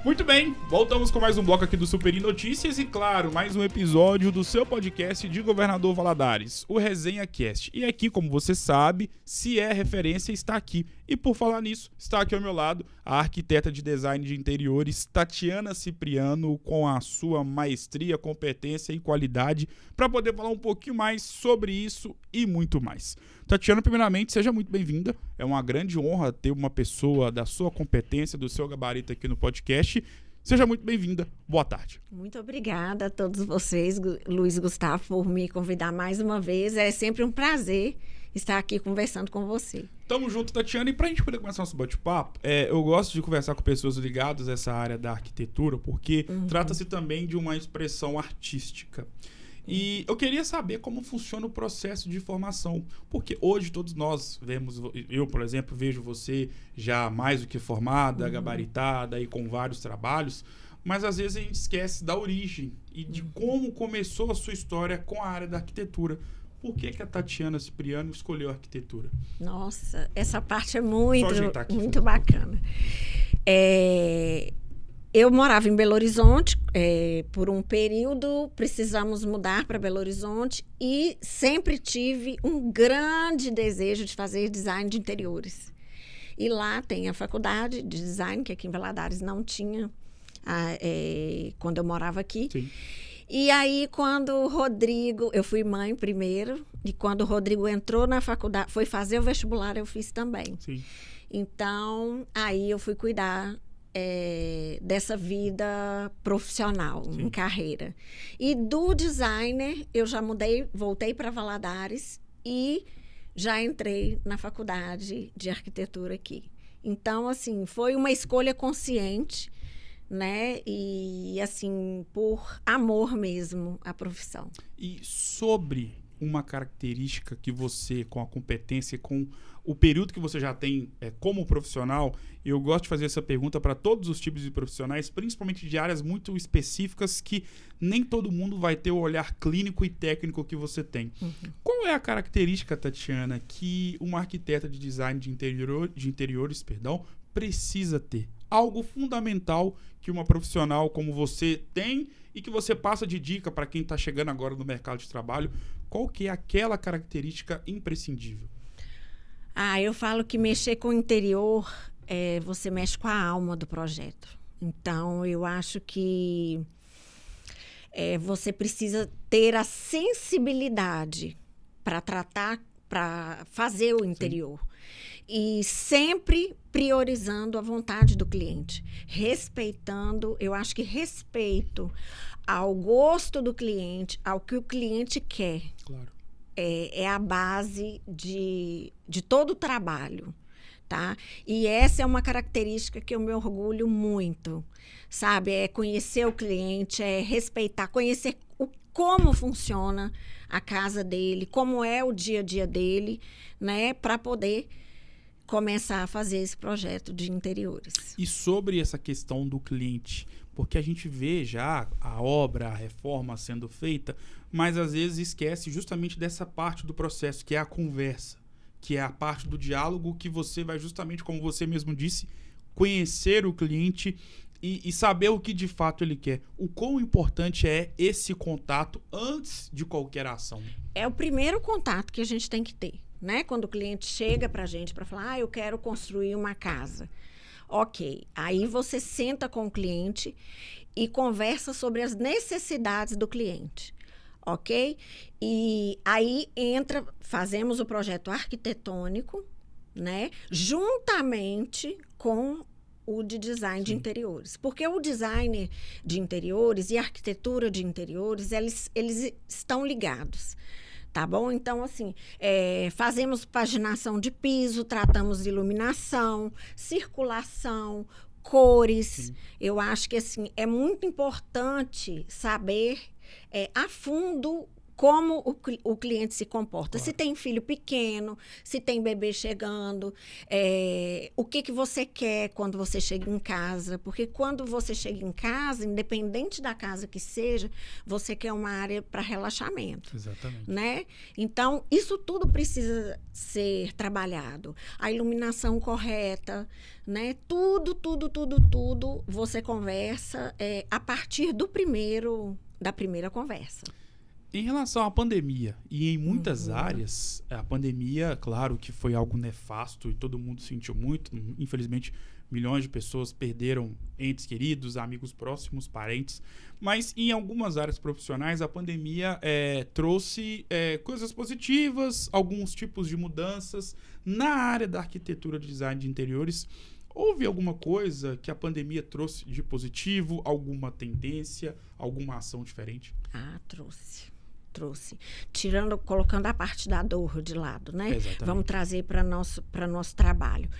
Muito bem, voltamos com mais um bloco aqui do Super Notícias e, claro, mais um episódio do seu podcast de Governador Valadares, o Resenha Cast. E aqui, como você sabe, se é referência, está aqui. E por falar nisso, está aqui ao meu lado a arquiteta de design de interiores, Tatiana Cipriano, com a sua maestria, competência e qualidade, para poder falar um pouquinho mais sobre isso e muito mais. Tatiana, primeiramente, seja muito bem-vinda. É uma grande honra ter uma pessoa da sua competência, do seu gabarito aqui no podcast. Seja muito bem-vinda. Boa tarde. Muito obrigada a todos vocês, Luiz Gustavo, por me convidar mais uma vez. É sempre um prazer estar aqui conversando com você. Tamo junto, Tatiana. E pra gente poder começar nosso bate-papo, eu gosto de conversar com pessoas ligadas a essa área da arquitetura, porque trata-se também de uma expressão artística. E eu queria saber como funciona o processo de formação, porque hoje todos nós vemos, eu, por exemplo, vejo você já mais do que formada, gabaritada e com vários trabalhos, mas às vezes a gente esquece da origem e de como começou a sua história com a área da arquitetura. Por que a Tatiana Cipriano escolheu a arquitetura? Nossa, essa parte é muito bacana. Eu morava em Belo Horizonte, por um período precisamos mudar para Belo Horizonte e sempre tive um grande desejo de fazer design de interiores. E lá tem a faculdade de design, que aqui em Valadares não tinha quando eu morava aqui. Sim. E aí, quando o Rodrigo... Eu fui mãe primeiro, e quando o Rodrigo entrou na faculdade, foi fazer o vestibular, eu fiz também. Sim. Então, aí eu fui cuidar dessa vida profissional, Sim, em carreira. E do designer, eu já voltei para Valadares e já entrei na faculdade de arquitetura aqui. Então, assim, foi uma escolha consciente, né? E, assim, por amor mesmo à profissão. E sobre uma característica que você, com a competência, com o período que você já tem como profissional, eu gosto de fazer essa pergunta para todos os tipos de profissionais, principalmente de áreas muito específicas que nem todo mundo vai ter o olhar clínico e técnico que você tem. Qual é a característica, Tatiana, que uma arquiteta de design de interiores, precisa ter? Algo fundamental que uma profissional como você tem e que você passa de dica para quem está chegando agora no mercado de trabalho. Qual que é aquela característica imprescindível? Eu falo que mexer com o interior, você mexe com a alma do projeto. Então, eu acho que você precisa ter a sensibilidade para tratar, para fazer o interior. Sim. E sempre priorizando a vontade do cliente, respeitando, eu acho que respeito ao gosto do cliente, ao que o cliente quer. Claro. É a base de todo o trabalho, tá? E essa é uma característica que eu me orgulho muito, sabe? É conhecer o cliente, é respeitar, conhecer como funciona a casa dele, como é o dia a dia dele, né? Para poder começar a fazer esse projeto de interiores. E sobre essa questão do cliente, porque a gente vê já a obra, a reforma sendo feita, mas às vezes esquece justamente dessa parte do processo, que é a conversa, que é a parte do diálogo que você vai justamente, como você mesmo disse, conhecer o cliente e saber o que de fato ele quer. O quão importante é esse contato antes de qualquer ação? É o primeiro contato que a gente tem que ter, né? Quando o cliente chega para a gente para falar, eu quero construir uma casa. Ok, aí você senta com o cliente e conversa sobre as necessidades do cliente, ok? E aí fazemos o projeto arquitetônico, né? Juntamente com o de design de interiores. Porque o design de interiores e a arquitetura de interiores, eles estão ligados. Tá bom? Então, assim, fazemos paginação de piso, tratamos de iluminação, circulação, cores. Sim. Eu acho que, assim, é muito importante saber a fundo como o cliente se comporta. Claro. Se tem filho pequeno, se tem bebê chegando, o que você quer quando você chega em casa. Porque quando você chega em casa, independente da casa que seja, você quer uma área para relaxamento. Exatamente. Né? Então, isso tudo precisa ser trabalhado. A iluminação correta, né? Tudo você conversa a partir da primeira conversa. Em relação à pandemia, e em muitas áreas, a pandemia, claro que foi algo nefasto e todo mundo sentiu muito. Infelizmente, milhões de pessoas perderam entes queridos, amigos próximos, parentes. Mas em algumas áreas profissionais, a pandemia trouxe coisas positivas, alguns tipos de mudanças. Na área da arquitetura de design de interiores, houve alguma coisa que a pandemia trouxe de positivo, alguma tendência, alguma ação diferente? Trouxe. Colocando a parte da dor de lado, né? Exatamente. Vamos trazer para nosso trabalho.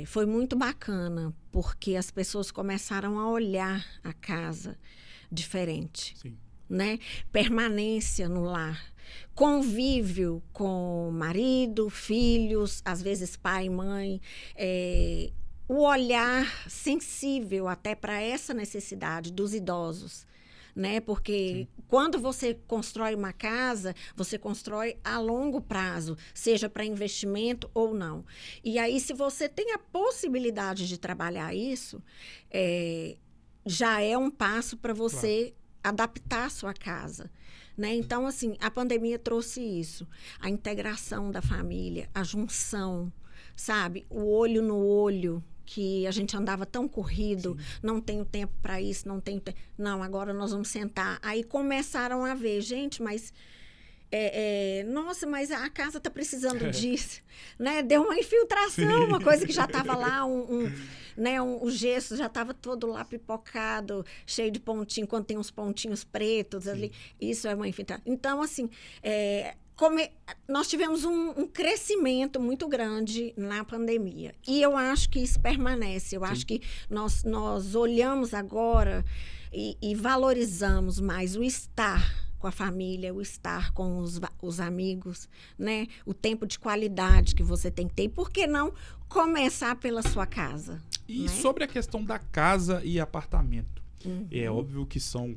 Foi muito bacana, porque as pessoas começaram a olhar a casa diferente. Sim. Né? Permanência no lar, convívio com marido, filhos, às vezes pai e mãe, o olhar sensível até para essa necessidade dos idosos. Né? Porque quando você constrói uma casa, você constrói a longo prazo, seja para investimento ou não. E aí, se você tem a possibilidade de trabalhar isso, já é um passo para você adaptar a sua casa. Né? Então, assim, a pandemia trouxe isso. A integração da família, a junção, sabe? O olho no olho, que a gente andava tão corrido, não tenho tempo para isso, não, agora nós vamos sentar. Aí começaram a ver, gente, mas nossa, mas a casa está precisando disso, né? Deu uma infiltração, uma coisa que já estava lá, o gesso já estava todo lá pipocado, cheio de pontinho, quando tem uns pontinhos pretos ali, isso é uma infiltração. Então, assim, nós tivemos um crescimento muito grande na pandemia. E eu acho que isso permanece. Eu acho que nós olhamos agora e valorizamos mais o estar com a família, o estar com os amigos, né? O tempo de qualidade que você tem que ter. E por que não começar pela sua casa? E né? Sobre a questão da casa e apartamento. É óbvio que são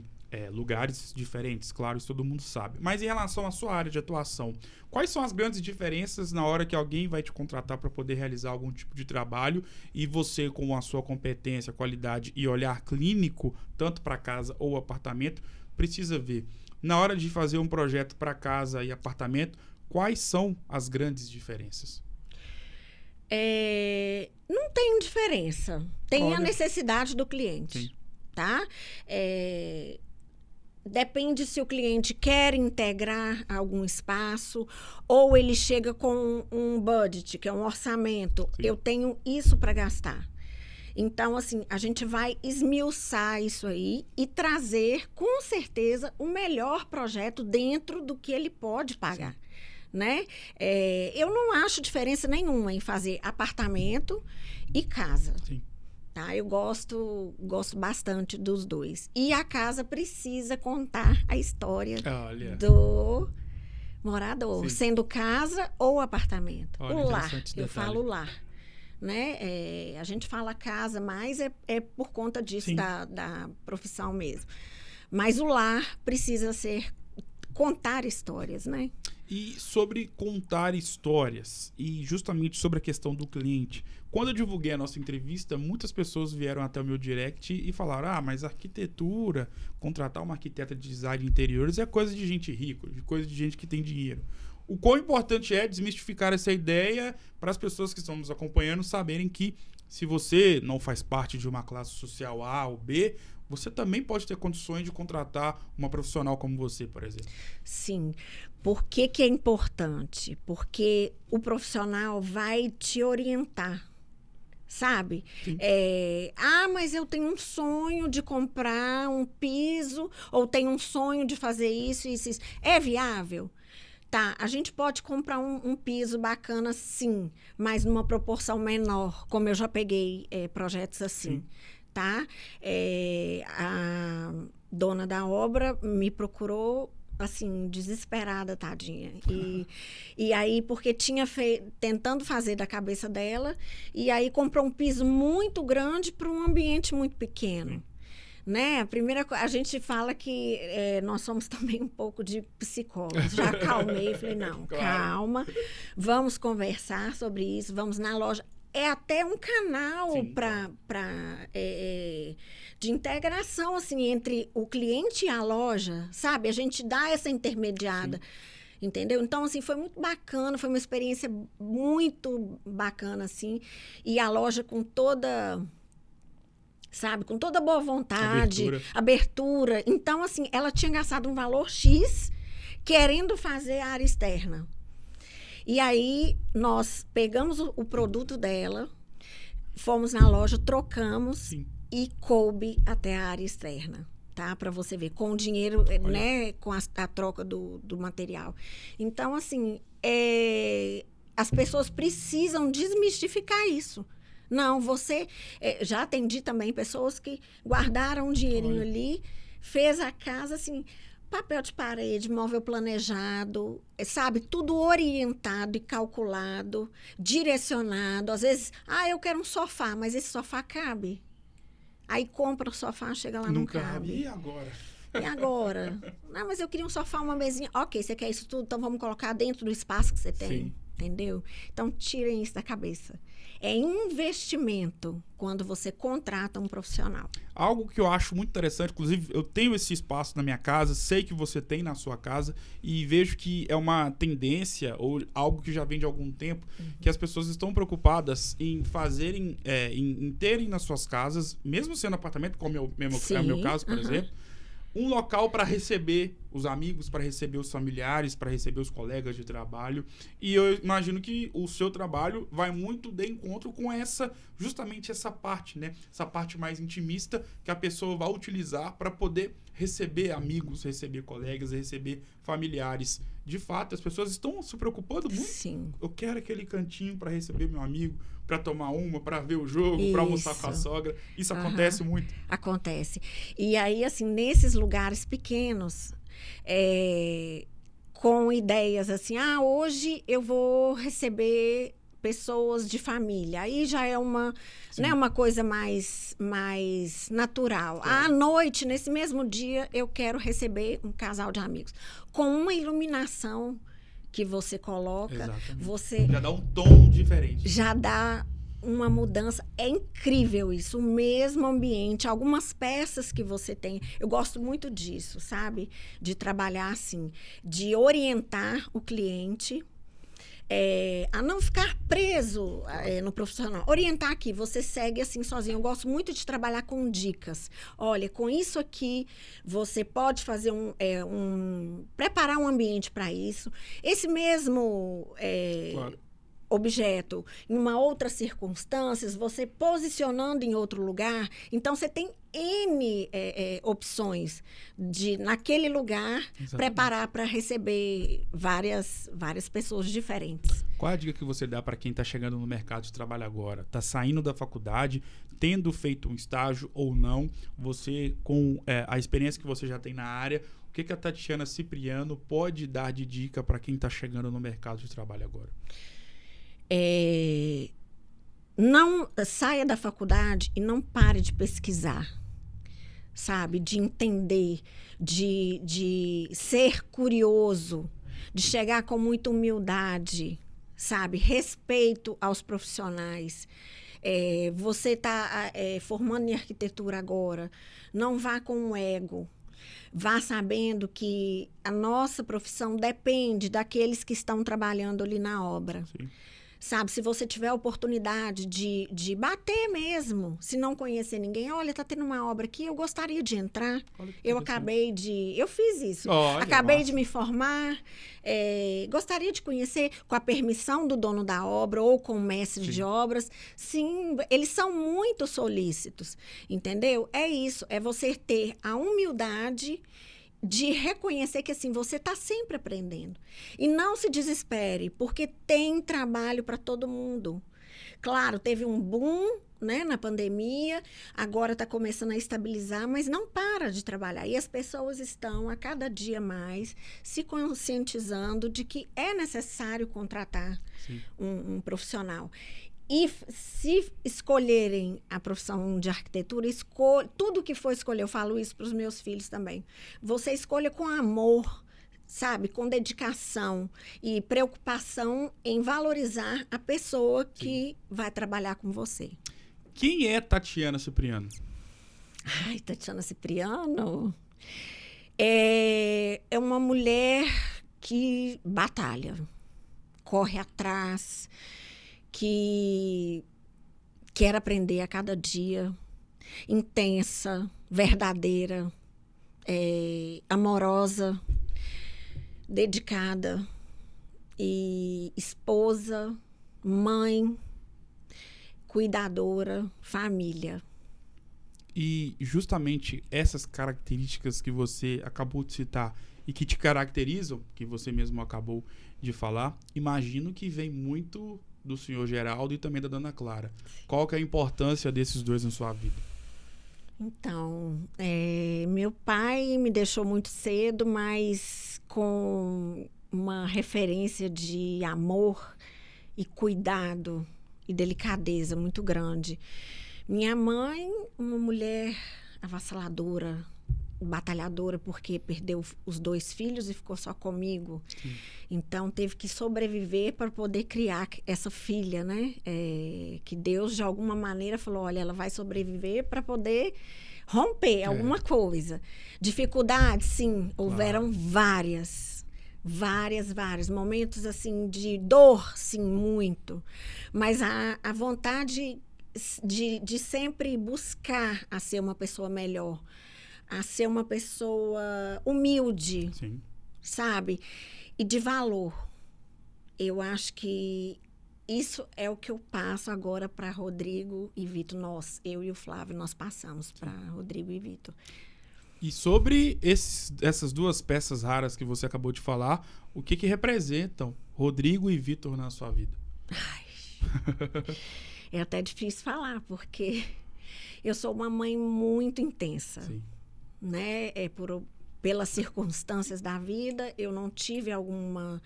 lugares diferentes, claro, isso todo mundo sabe. Mas em relação à sua área de atuação, quais são as grandes diferenças na hora que alguém vai te contratar para poder realizar algum tipo de trabalho e você, com a sua competência, qualidade e olhar clínico, tanto para casa ou apartamento, precisa ver, na hora de fazer um projeto para casa e apartamento, quais são as grandes diferenças? Não tem diferença. Tem a necessidade do cliente. Sim. Tá? Depende se o cliente quer integrar algum espaço ou ele chega com um budget, que é um orçamento. Sim. Eu tenho isso para gastar. Então, assim, a gente vai esmiuçar isso aí e trazer, com certeza, o melhor projeto dentro do que ele pode pagar. Sim. Né? Eu não acho diferença nenhuma em fazer apartamento e casa. Sim. Tá? Eu gosto bastante dos dois. E a casa precisa contar a história do morador, sim, sendo casa ou apartamento. Olha, o lar, eu falo lar. Né? A gente fala casa, mas é por conta disso, da profissão mesmo. Mas o lar precisa contar histórias, né? E sobre contar histórias, e justamente sobre a questão do cliente. Quando eu divulguei a nossa entrevista, muitas pessoas vieram até o meu direct e falaram: mas arquitetura, contratar uma arquiteta de design de interiores é coisa de gente rica, coisa de gente que tem dinheiro. O quão importante é desmistificar essa ideia para as pessoas que estão nos acompanhando saberem que, se você não faz parte de uma classe social A ou B, você também pode ter condições de contratar uma profissional como você, por exemplo. Sim. Por que é importante? Porque o profissional vai te orientar, sabe? Mas eu tenho um sonho de comprar um piso, ou tenho um sonho de fazer isso. É viável? Tá, a gente pode comprar um piso bacana, sim, mas numa proporção menor, como eu já peguei projetos assim. Sim. Tá? A dona da obra me procurou assim, desesperada, tadinha. E aí, porque tinha tentando fazer da cabeça dela, e aí comprou um piso muito grande para um ambiente muito pequeno. Né? A gente fala que nós somos também um pouco de psicólogos. Já acalmei, falei, não, Claro. calma, vamos conversar sobre isso, vamos na loja. É até um canal de integração assim, entre o cliente e a loja, sabe? A gente dá essa intermediada. Sim. Entendeu? Então, assim, foi muito bacana, foi uma experiência muito bacana, assim. E a loja com toda... sabe? Com toda boa vontade, abertura. Então, assim, ela tinha gastado um valor X querendo fazer a área externa. E aí, nós pegamos o produto dela, fomos na loja, trocamos. Sim. E coube até a área externa, tá? Para você ver, com o dinheiro, né? Com a troca do material. Então, assim, as pessoas precisam desmistificar isso. Não, você... já atendi também pessoas que guardaram um dinheirinho ali, fez a casa, assim, papel de parede, móvel planejado, sabe? Tudo orientado e calculado, direcionado. Às vezes, eu quero um sofá, mas esse sofá cabe? Aí compra o sofá, chega lá, não cabe. E agora? E agora? Não, mas eu queria um sofá, uma mesinha. Ok, você quer isso tudo? Então vamos colocar dentro do espaço que você tem. Sim. Entendeu? Então, tirem isso da cabeça. É investimento quando você contrata um profissional. Algo que eu acho muito interessante, inclusive eu tenho esse espaço na minha casa, sei que você tem na sua casa e vejo que é uma tendência ou algo que já vem de algum tempo, que as pessoas estão preocupadas em fazerem, em terem nas suas casas, mesmo sendo apartamento, como é o meu caso, por exemplo, um local para receber os amigos, para receber os familiares, para receber os colegas de trabalho. E eu imagino que o seu trabalho vai muito de encontro com justamente essa parte, né? Essa parte mais intimista que a pessoa vai utilizar para poder receber amigos, receber colegas, receber familiares. De fato, as pessoas estão se preocupando muito. Sim. Eu quero aquele cantinho para receber meu amigo, para tomar para ver o jogo, para almoçar com a sogra. Isso acontece muito. Acontece. E aí, assim, nesses lugares pequenos, com ideias assim, hoje eu vou receber pessoas de família. Aí já é uma coisa mais natural. À noite, nesse mesmo dia, eu quero receber um casal de amigos. Com uma iluminação que você coloca, você... já dá um tom diferente. Já dá uma mudança. É incrível isso. O mesmo ambiente, algumas peças que você tem. Eu gosto muito disso, sabe? De trabalhar assim, de orientar o cliente a não ficar preso no profissional. Orientar aqui, você segue assim sozinho. Eu gosto muito de trabalhar com dicas. Olha, com isso aqui, você pode fazer preparar um ambiente para isso. Esse mesmo objeto, em uma outra circunstâncias, você posicionando em outro lugar. Então, você tem N opções de, naquele lugar, preparar para receber várias pessoas diferentes. Qual a dica que você dá para quem está chegando no mercado de trabalho agora? Está saindo da faculdade, tendo feito um estágio ou não, você, com a experiência que você já tem na área, o que a Tatiana Cipriano pode dar de dica para quem está chegando no mercado de trabalho agora? Não saia da faculdade e não pare de pesquisar, sabe? De entender, de ser curioso, de chegar com muita humildade, sabe? Respeito aos profissionais. Você está formando em arquitetura agora, não vá com um ego. Vá sabendo que a nossa profissão depende daqueles que estão trabalhando ali na obra. Sim. Sabe, se você tiver a oportunidade de bater mesmo, se não conhecer ninguém, olha, está tendo uma obra aqui, eu gostaria de entrar. Eu fiz isso. Acabei de me formar, gostaria de conhecer com a permissão do dono da obra ou com o mestre de obras. Sim, eles são muito solícitos, entendeu? É isso, é você ter a humildade de reconhecer que assim, você está sempre aprendendo. E não se desespere, porque tem trabalho para todo mundo. Claro, teve um boom né, na pandemia, agora está começando a estabilizar, mas não para de trabalhar. E as pessoas estão, a cada dia mais, se conscientizando de que é necessário contratar um profissional. E se escolherem a profissão de arquitetura, tudo que for escolher, eu falo isso para os meus filhos também, você escolha com amor, sabe, com dedicação e preocupação em valorizar a pessoa que vai trabalhar com você. Quem é Tatiana Cipriano? Ai, Tatiana Cipriano é uma mulher que batalha, corre atrás, que quer aprender a cada dia, intensa, verdadeira, amorosa, dedicada, e esposa, mãe, cuidadora, família. E justamente essas características que você acabou de citar e que te caracterizam, que você mesmo acabou de falar, imagino que vem muito do senhor Geraldo e também da dona Clara. Qual que é a importância desses dois na sua vida? Então, meu pai me deixou muito cedo, mas com uma referência de amor e cuidado e delicadeza muito grande. Minha mãe, uma mulher avassaladora, batalhadora, porque perdeu os 2 filhos e ficou só comigo. Sim. Então, teve que sobreviver para poder criar essa filha, né? Que Deus, de alguma maneira, falou, olha, ela vai sobreviver para poder romper alguma coisa. Dificuldades, sim, houveram várias. Vários momentos, assim, de dor, sim, muito. Mas a vontade de sempre buscar a ser uma pessoa melhor, a ser uma pessoa humilde, sim, sabe? E de valor. Eu acho que isso é o que eu passo agora para Rodrigo e Vitor. Eu e o Flávio, nós passamos para Rodrigo e Vitor. E sobre essas 2 peças raras que você acabou de falar, o que representam Rodrigo e Vitor na sua vida? Ai, é até difícil falar, porque eu sou uma mãe muito intensa. Sim. Né? Pelas circunstâncias da vida, eu não tive algum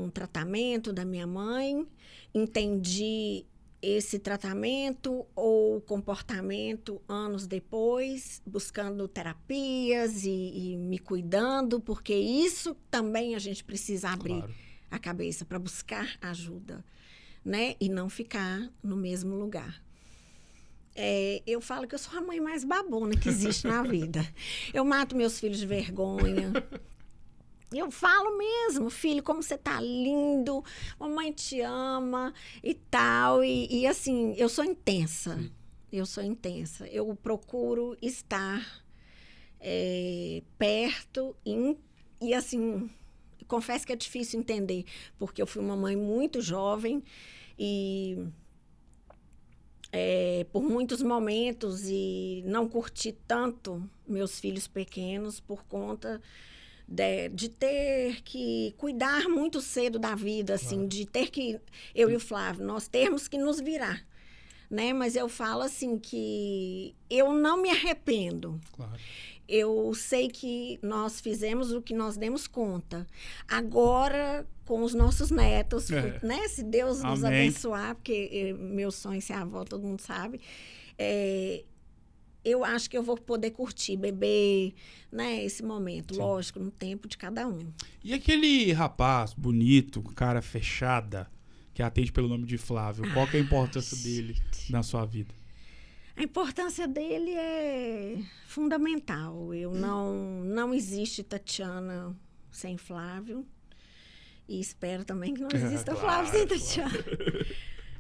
tratamento da minha mãe, entendi esse tratamento ou comportamento anos depois, buscando terapias e me cuidando, porque isso também a gente precisa abrir a cabeça para buscar ajuda, né? E não ficar no mesmo lugar. Eu falo que eu sou a mãe mais babona que existe na vida. Eu mato meus filhos de vergonha. Eu falo mesmo, filho, como você tá lindo, mamãe te ama e tal. E assim, eu sou intensa. Sim. Eu sou intensa. Eu procuro estar perto e assim, confesso que é difícil entender, porque eu fui uma mãe muito jovem e por muitos momentos e não curti tanto meus filhos pequenos por conta de ter que cuidar muito cedo da vida, assim, de ter que, eu e o Flávio, nós termos que nos virar, né? Mas eu falo assim que eu não me arrependo. Claro. Eu sei que nós fizemos o que nós demos conta. Agora, com os nossos netos, né? Se Deus nos abençoar, porque meu sonho é ser avó, todo mundo sabe. Eu acho que eu vou poder curtir, beber, né? Esse momento, sim, lógico, no tempo de cada um. E aquele rapaz bonito, cara fechada, que atende pelo nome de Flávio, qual que é a importância dele na sua vida? A importância dele é fundamental. Não existe Tatiana sem Flávio. E espero também que não exista Flávio sem Tatiana.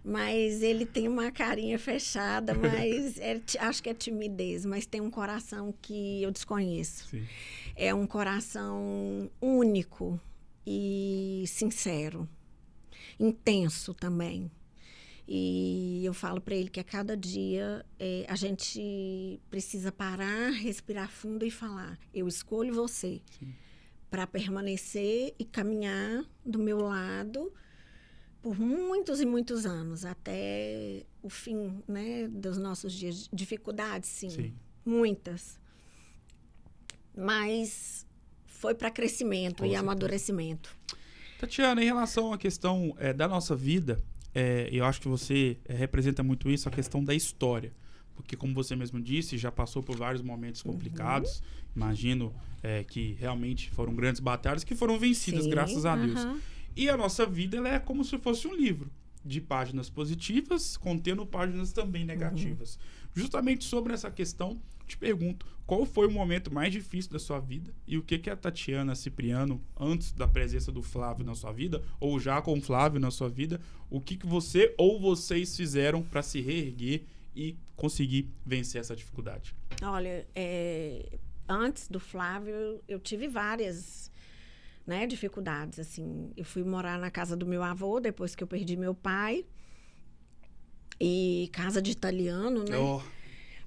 Mas ele tem uma carinha fechada, mas acho que é timidez, mas tem um coração que eu desconheço. Sim. É um coração único e sincero, intenso também. E eu falo para ele que a cada dia a gente precisa parar, respirar fundo e falar: eu escolho você para permanecer e caminhar do meu lado, por muitos e muitos anos, até o fim, né, dos nossos dias. Dificuldades, sim. Muitas. Mas foi para crescimento e amadurecimento. Tatiana, em relação à questão da nossa vida, eu acho que você representa muito isso, a questão da história. Porque, como você mesmo disse, já passou por vários momentos complicados. Imagino que realmente foram grandes batalhas que foram vencidas, graças a Deus. E a nossa vida ela é como se fosse um livro de páginas positivas, contendo páginas também negativas. Justamente sobre essa questão, te pergunto, qual foi o momento mais difícil da sua vida e o que a Tatiana Cipriano, antes da presença do Flávio na sua vida, ou já com o Flávio na sua vida, o que você ou vocês fizeram para se reerguer e conseguir vencer essa dificuldade? Olha, antes do Flávio, eu tive várias, né, dificuldades, assim. Eu fui morar na casa do meu avô, depois que eu perdi meu pai. E casa de italiano, né?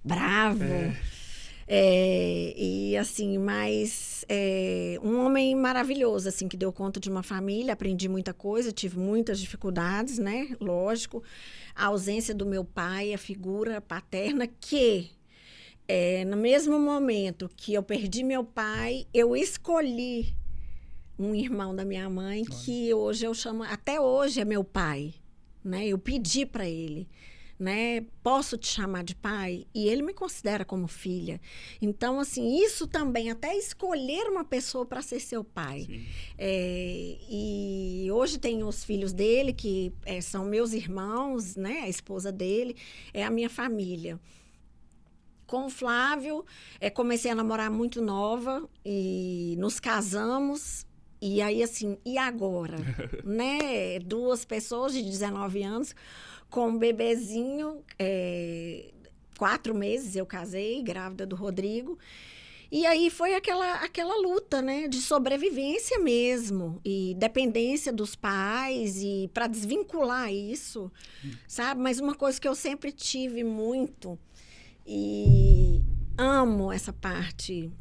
Bravo. E assim, mas um homem maravilhoso, assim, que deu conta de uma família, aprendi muita coisa, tive muitas dificuldades, né? Lógico. A ausência do meu pai, a figura paterna, que no mesmo momento que eu perdi meu pai, eu escolhi um irmão da minha mãe, que hoje eu chamo, até hoje é meu pai, né? Eu pedi para ele, né? Posso te chamar de pai? E ele me considera como filha. Então, assim, isso também, até escolher uma pessoa para ser seu pai. E hoje tem os filhos dele, que são meus irmãos, né? A esposa dele, é a minha família. Com o Flávio, comecei a namorar muito nova e nos casamos. E aí, assim, e agora? Né? 2 pessoas de 19 anos, com um bebezinho, 4 meses eu casei, grávida do Rodrigo. E aí foi aquela luta, né? De sobrevivência mesmo. E dependência dos pais, e para desvincular isso, sabe? Mas uma coisa que eu sempre tive muito, e amo essa parte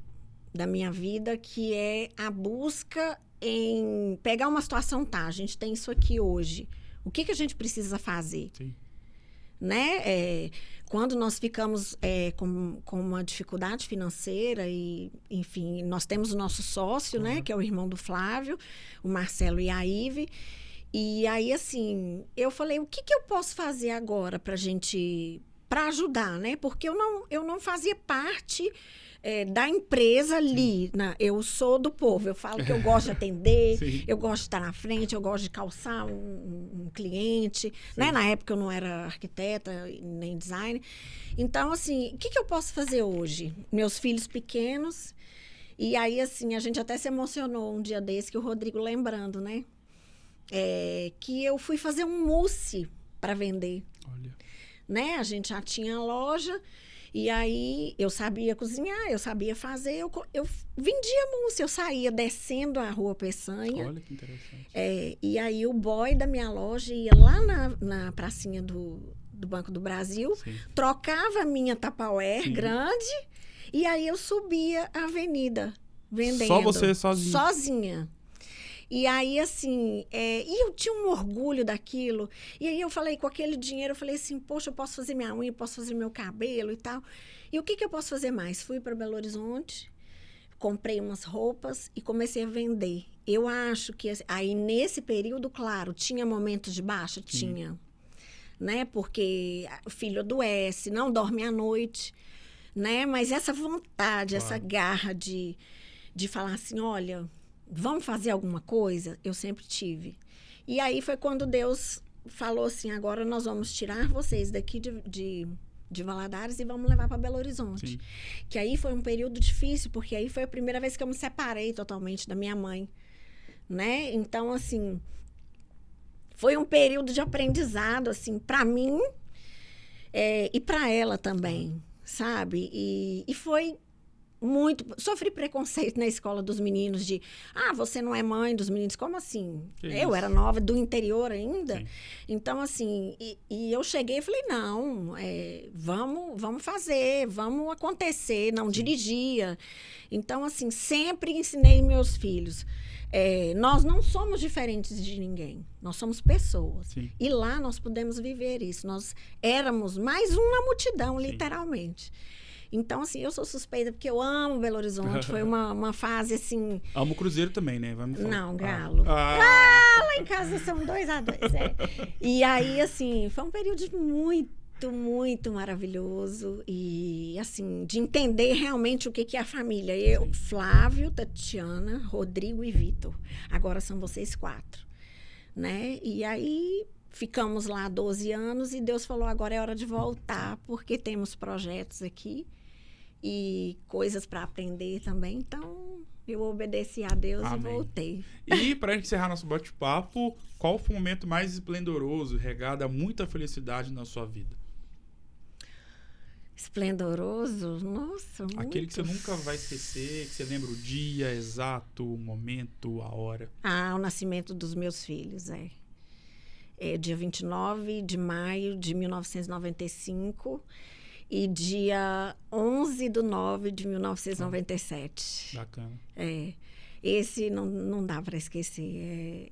da minha vida, que é a busca em pegar uma situação, a gente tem isso aqui hoje. O que a gente precisa fazer? Sim. Né? Quando nós ficamos com uma dificuldade financeira, e, enfim, nós temos o nosso sócio, né? Que é o irmão do Flávio, o Marcelo e a Ive. E aí, assim, eu falei, o que eu posso fazer agora para ajudar, né? Porque eu não fazia parte da empresa ali. Eu sou do povo, eu falo que eu gosto de atender, eu gosto de estar na frente, eu gosto de calçar um cliente, né? Na época eu não era arquiteta nem designer. Então, assim, o que eu posso fazer hoje? Meus filhos pequenos, e aí, assim, a gente até se emocionou um dia desse, que o Rodrigo lembrando, né? Que eu fui fazer um mousse para vender. Olha. Né? A gente já tinha loja. E aí, eu sabia cozinhar, eu sabia fazer, eu vendia mousse, eu saía descendo a Rua Peçanha. Olha que interessante. E aí, o boy da minha loja ia lá na pracinha do Banco do Brasil, trocava a minha Tupperware grande, e aí eu subia a avenida, vendendo. Só você sozinha? Sozinha. E aí, assim, e eu tinha um orgulho daquilo. E aí eu falei, com aquele dinheiro, eu falei assim, poxa, eu posso fazer minha unha, posso fazer meu cabelo e tal. E o que eu posso fazer mais? Fui para Belo Horizonte, comprei umas roupas e comecei a vender. Eu acho que, aí nesse período, claro, tinha momentos de baixa? Tinha. Né? Porque o filho adoece, não dorme à noite, né? Mas essa vontade, essa garra de falar assim, olha, vamos fazer alguma coisa? Eu sempre tive. E aí foi quando Deus falou assim, agora nós vamos tirar vocês daqui de Valadares e vamos levar para Belo Horizonte. Sim. Que aí foi um período difícil, porque aí foi a primeira vez que eu me separei totalmente da minha mãe, né? Então, assim, foi um período de aprendizado, assim, para mim e para ela também, sabe? E foi muito... Sofri preconceito na escola dos meninos de... você não é mãe dos meninos. Como assim? Eu era nova, do interior ainda. Sim. Então, assim... E eu cheguei e falei, não, vamos fazer, vamos acontecer. Não dirigia. Então, assim, sempre ensinei meus filhos. Nós não somos diferentes de ninguém. Nós somos pessoas. Sim. E lá nós pudemos viver isso. Nós éramos mais um na multidão, Sim. literalmente. Então, assim, eu sou suspeita porque eu amo Belo Horizonte. Foi uma fase, assim... Amo o Cruzeiro também, né? Vamos falar. Não, Galo. Lá em casa são 2-2, E aí, assim, foi um período muito maravilhoso. E, assim, de entender realmente o que é a família. Eu, Flávio, Tatiana, Rodrigo e Vitor. Agora são vocês 4, né? E aí... Ficamos lá 12 anos e Deus falou, agora é hora de voltar, porque temos projetos aqui e coisas para aprender também. Então, eu obedeci a Deus. Amém. E voltei. E para encerrar nosso bate-papo, qual foi o momento mais esplendoroso, regado a muita felicidade na sua vida? Esplendoroso? Nossa, muito. Aquele que você nunca vai esquecer, que você lembra o dia exato, o momento, a hora. O nascimento dos meus filhos, dia 29 de maio de 1995 e dia 11 de 9 de 1997. Bacana. Esse não dá para esquecer.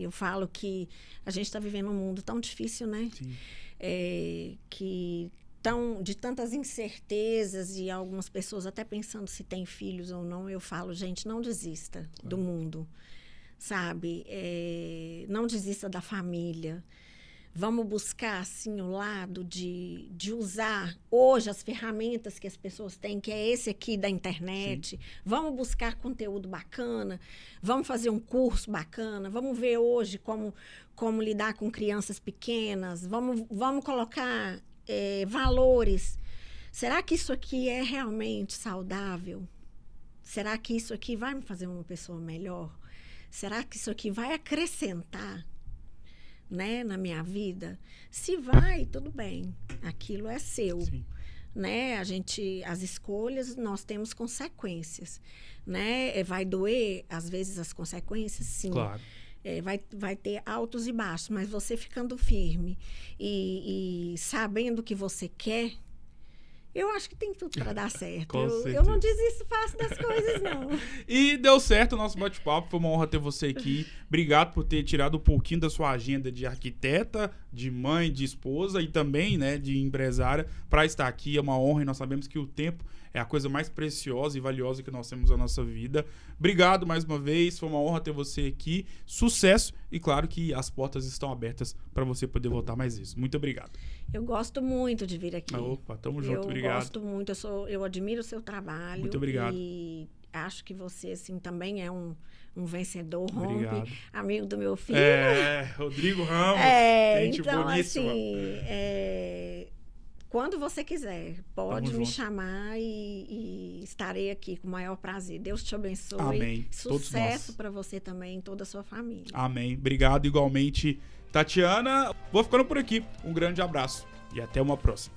Eu falo que a gente está vivendo um mundo tão difícil, né? Sim. De tantas incertezas e algumas pessoas até pensando se tem filhos ou não. Eu falo, gente, não desista do mundo. Sabe? Não desista da família. Vamos buscar, assim, o lado de usar hoje as ferramentas que as pessoas têm, que é esse aqui da internet. Sim. Vamos buscar conteúdo bacana, vamos fazer um curso bacana, vamos ver hoje como lidar com crianças pequenas, vamos colocar valores. Será que isso aqui é realmente saudável? Será que isso aqui vai me fazer uma pessoa melhor? Será que isso aqui vai acrescentar, né, na minha vida? Se vai, tudo bem. Aquilo é seu. Sim. Né? As escolhas, nós temos consequências. Né? Vai doer, às vezes, as consequências? Sim. Claro. Vai ter altos e baixos, mas você ficando firme e sabendo o que você quer, eu acho que tem tudo para dar certo. Eu não desisto fácil das coisas, não. E deu certo o nosso bate-papo. Foi uma honra ter você aqui. Obrigado por ter tirado um pouquinho da sua agenda de arquiteta, de mãe, de esposa e também, né, de empresária para estar aqui. É uma honra e nós sabemos que o tempo é a coisa mais preciosa e valiosa que nós temos na nossa vida. Obrigado mais uma vez. Foi uma honra ter você aqui. Sucesso. E claro que as portas estão abertas para você poder voltar mais vezes. Muito obrigado. Eu gosto muito de vir aqui. Opa, tamo junto. Obrigado. Eu gosto muito. Eu admiro o seu trabalho. Muito obrigado. E acho que você, assim, também é um vencedor. Obrigado. Rompe, amigo do meu filho. Rodrigo Ramos. Gente então, boníssima. Assim, quando você quiser, pode me chamar e estarei aqui com o maior prazer. Deus te abençoe. Amém. Sucesso para você também e toda a sua família. Amém. Obrigado igualmente, Tatiana. Vou ficando por aqui. Um grande abraço e até uma próxima.